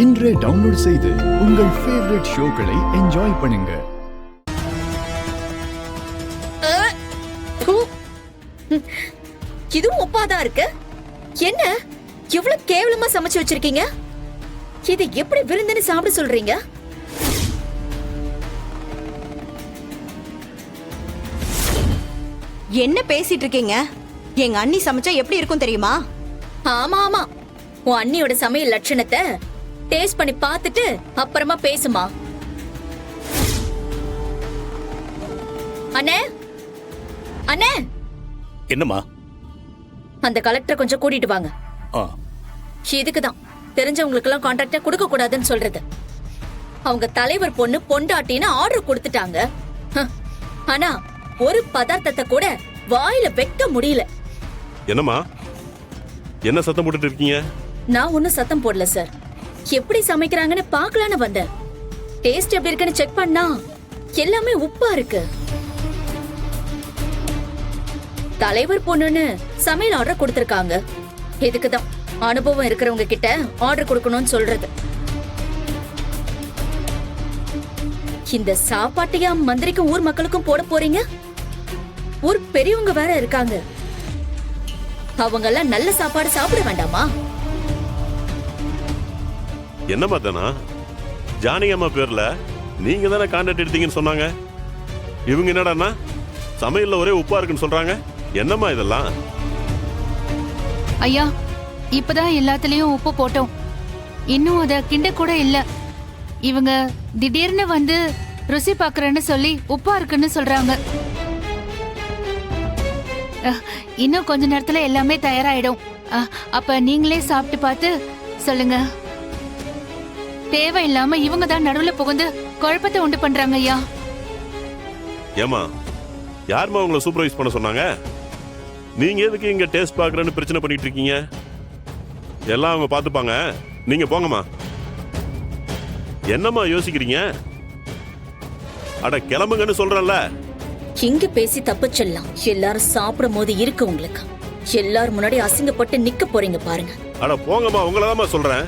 இன்றே டவுன்லோட் செய்து உங்கள் ஃபேவரட் ஷோக்களை என்ஜாய் பண்ணுங்க. இதுவும் உப்பாதான் இருக்கு. என்ன இவ்வளவு கேவலமா சமைச்சு வச்சிருக்கீங்க? இதை எப்படி விருந்துன்னு சாப்பிட சொல்றீங்க? என்ன பேசிட்டு இருக்கீங்க? எங்க அண்ணி சமைச்சா எப்படி இருக்கும் தெரியுமா? ஆமா ஆமா, உன் அண்ணியோட சமையல் லட்சணத்தை டேஸ்ட் பண்ணி பார்த்துட்டு அப்புறமா பேசுமா. அண்ணே அண்ணே, என்னம்மா? அந்த கலெக்டரை கொஞ்சம் கூட்டிட்டு வாங்க. இதுக்குதான் தெரிஞ்சவங்களுக்கு எல்லாம் கான்ட்ராக்டா கொடுக்க கூடாதுன்னு சொல்றது. அவங்க தலைவர் பொண்ணு பொண்டாட்டின்னு ஆர்டர் கொடுத்துட்டாங்க. ஆனா ஒரு பதார்த்தத்தை கூட வாயில வைக்க முடியல. என்னம்மா, என்ன சத்தம் போட்டுட்டு இருக்கீங்க? நான் ஒன்னும் சத்தம் போடல சார். எப்படி சமைக்கிறாங்கன்னு பாக்கலான்னு வந்தேன். டேஸ்ட் எப்படி இருக்குன்னு செக் பண்ணா எல்லாமே உப்பா இருக்கு. தலைவர் பொண்ணுன்னு சமையல் ஆர்டர் கொடுத்திருக்காங்க. இதுக்குதான் அனுபவம் இருக்கிறவங்க கிட்ட ஆர்டர் கொடுக்கணும்னு சொல்றது. இந்த சாப்பாட்டையா மந்திரிக்கும் ஊர் மக்களுக்கும் போட போறீங்க? ஊர் பெரியவங்க வேற இருக்காங்க. அவங்க எல்லாம் நல்ல சாப்பாடு சாப்பிட வேண்டாமா? என்னம்மா தானா, ஜானகி அம்மா பேர்ல நீங்க தானே கான்ட்ராக்ட் எடுத்தீங்கன்னு சொன்னாங்க. இவங்க என்னடான்னா சமையல்ல ஒரே உப்பா இருக்குன்னு சொல்றாங்க. என்னம்மா இதெல்லாம்? ஐயா, இப்பதான் எல்லாத்துலயும் உப்பு போட்டோம். இன்னும் அத கிண்ட கூட இல்ல. இவங்க திடீர்னு வந்து ருசி பாக்குறேன்னு சொல்லி உப்பா இருக்குன்னு சொல்றாங்க. இன்னும் கொஞ்ச நேரத்துல எல்லாமே தயாராயிடும். அப்ப நீங்களே சாப்பிட்டு பார்த்து சொல்லுங்க. தேவையில்லாம இவங்க தான் நடுவுல புகுந்து குழப்பத்தை உண்டு பண்றாங்க ஐயா. ஏமா, யாருமா உங்களை சூப்பர்வைஸ் பண்ண சொன்னாங்க? நீங்க எதுக்கு இங்க டேஸ்ட் பாக்குறேன்னு பிரச்சனை பண்ணிட்டு இருக்கீங்க? எல்லாம் அவங்க பாத்துப்பாங்க, நீங்க போங்கம்மா. என்னம்மா யோசிக்கிறீங்க? அட கிளம்புங்கன்னு சொல்றேன்ல. இங்க பேசி தப்பிச்சிடலாம். எல்லாரும் சாப்பிடும் போது இருக்கு உங்களுக்கு. எல்லாரும் முன்னாடி அசிங்கப்பட்டு நிக்க போறீங்க பாருங்க. அட போங்கம்மா, உங்களதாம்மா சொல்றேன்.